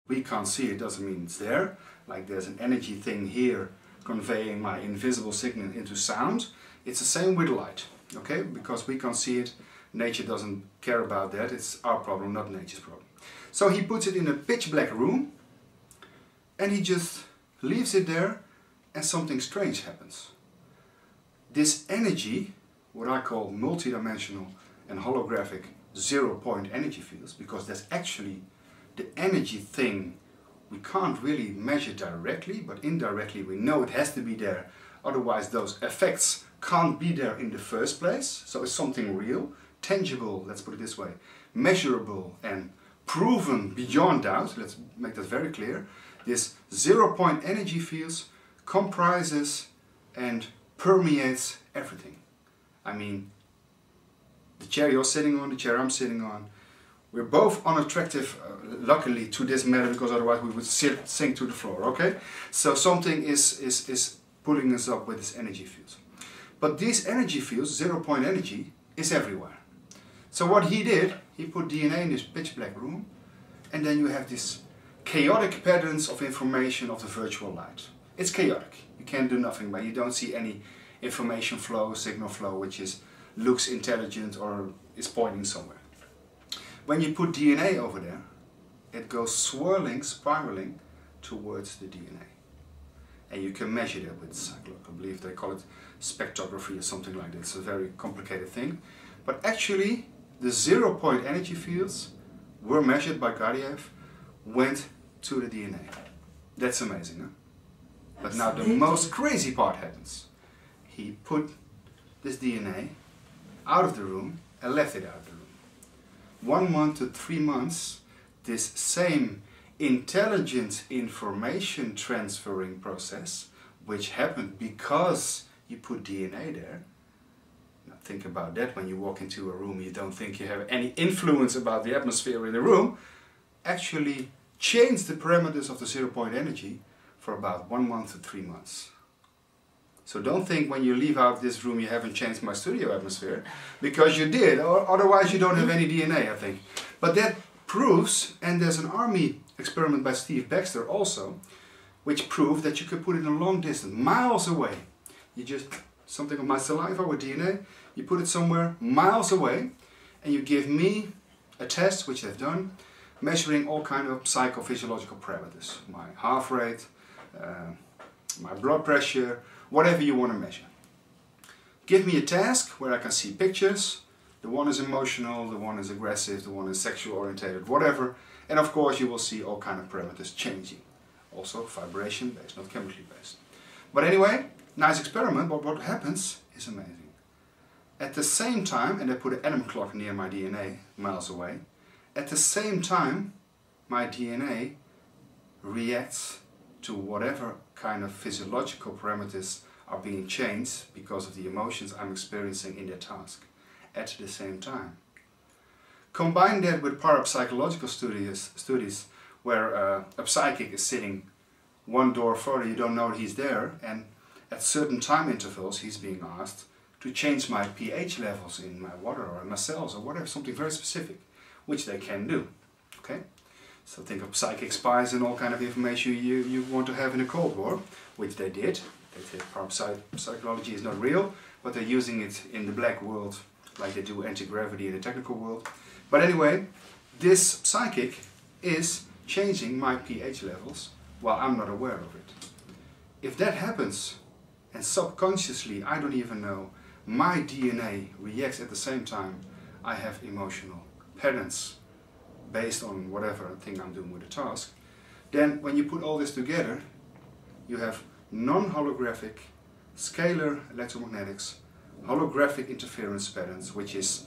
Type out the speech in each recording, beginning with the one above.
We can't see it, doesn't mean it's there. Like there's an energy thing here conveying my invisible signal into sound. It's the same with light, okay? Because we can't see it, nature doesn't care about that. It's our problem, not nature's problem. So he puts it in a pitch black room and he just leaves it there and something strange happens. This energy, what I call multidimensional and holographic zero-point energy fields, because that's actually the energy thing we can't really measure directly, but indirectly we know it has to be there, otherwise those effects can't be there in the first place. So it's something real, tangible, let's put it this way, measurable and proven beyond doubt. Let's make that very clear. This zero-point energy fields comprises and permeates everything. I mean, the chair you're sitting on, the chair I'm sitting on, we're both unattractive, luckily, to this matter, because otherwise we would sink to the floor, okay? So something is pulling us up with this energy fields. But these energy fields, zero-point energy, is everywhere. So what he did, he put DNA in this pitch black room, and then you have this chaotic patterns of information of the virtual light. It's chaotic. You can't do nothing, but you don't see any information flow, signal flow, which looks intelligent or is pointing somewhere. When you put DNA over there, it goes swirling, spiraling towards the DNA. And you can measure that with, I believe they call it spectrography or something like that. It's a very complicated thing. But actually, the zero-point energy fields were measured by Gurdjieff, went to the DNA. That's amazing, huh? But now the most crazy part happens. He put this DNA out of the room and left it out of the room. 1 month to 3 months, this same intelligent information transferring process, which happened because you put DNA there. Now think about that. When you walk into a room, you don't think you have any influence about the atmosphere in the room. Actually changed the parameters of the zero-point energy for about 1 month to 3 months. So don't think when you leave out this room you haven't changed my studio atmosphere, because you did, or otherwise you don't have any DNA, I think. But that proves, and there's an army experiment by Steve Baxter also, which proved that you could put it in a long distance, miles away. You just, something of my saliva with DNA, you put it somewhere miles away, and you give me a test, which they've done, measuring all kind of psychophysiological parameters. My heart rate, my blood pressure, whatever you want to measure. Give me a task where I can see pictures. The one is emotional, the one is aggressive, the one is sexual orientated, whatever. And of course you will see all kind of parameters changing. Also vibration based, not chemically based. But anyway, nice experiment, but what happens is amazing. At the same time, and I put an atom clock near my DNA, miles away, at the same time my DNA reacts to whatever kind of physiological parameters are being changed because of the emotions I'm experiencing in that task at the same time. Combine that with parapsychological studies where a psychic is sitting one door further, you don't know he's there, and at certain time intervals he's being asked to change my pH levels in my water or in my cells or whatever, something very specific, which they can do. Okay? So think of psychic spies and all kind of information you want to have in a Cold War, which they did. They said parapsychology is not real, but they're using it in the black world like they do anti-gravity in the technical world. But anyway, this psychic is changing my pH levels while I'm not aware of it. If that happens, and subconsciously, I don't even know, my DNA reacts at the same time, I have emotional patterns based on whatever thing I'm doing with the task, then when you put all this together, you have non-holographic, scalar electromagnetics, holographic interference patterns, which is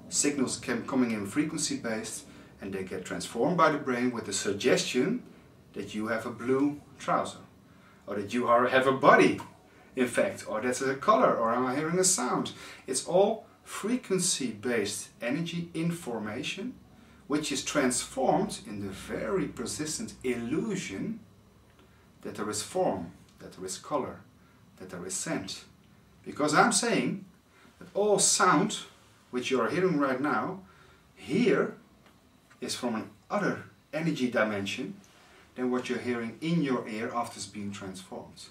signals coming in frequency based, and they get transformed by the brain with the suggestion that you have a blue trouser, or that you have a body, in fact, or that's a color, or am I hearing a sound. It's all frequency based energy information, which is transformed in the very persistent illusion that there is form, that there is color, that there is scent. Because I'm saying that all sound which you are hearing right now, here is from another energy dimension than what you're hearing in your ear after it's being transformed.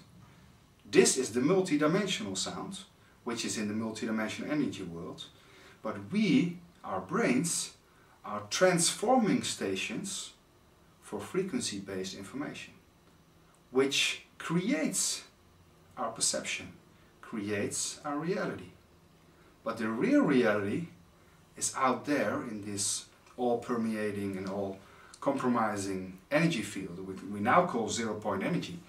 This is the multidimensional sound, which is in the multidimensional energy world, but we, our brains, are transforming stations for frequency-based information, which creates our perception, creates our reality. But the real reality is out there in this all-permeating and all-compromising energy field, which we now call zero-point energy,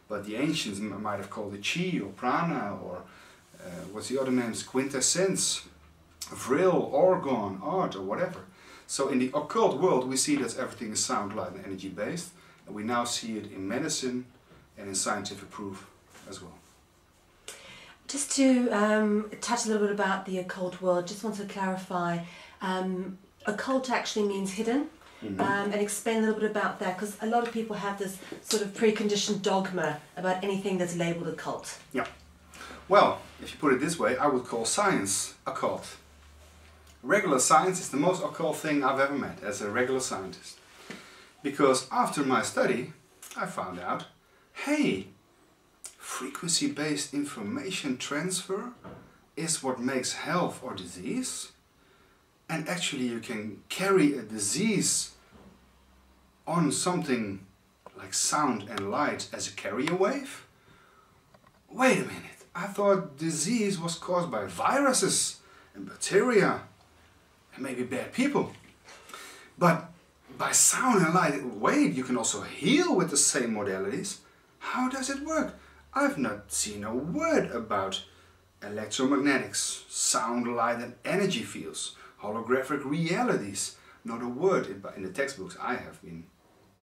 but the ancients might have called it chi or prana, or what's the other names, quintessence, vril, orgon, art, or whatever. So in the occult world we see that everything is sound, light and energy based, and we now see it in medicine and in scientific proof as well. Just to touch a little bit about the occult world, just want to clarify, occult actually means hidden, and explain a little bit about that, because a lot of people have this sort of preconditioned dogma about anything that's labelled occult. Yeah. Well, if you put it this way, I would call science occult. Regular science is the most occult thing I've ever met as a regular scientist. Because after my study, I found out, hey, frequency-based information transfer is what makes health or disease. And actually you can carry a disease on something like sound and light as a carrier wave. Wait a minute, I thought disease was caused by viruses and bacteria and maybe bad people. But by sound and light, wait, you can also heal with the same modalities. How does it work? I've not seen a word about electromagnetics, sound, light and energy fields, holographic realities. Not a word in the textbooks I have been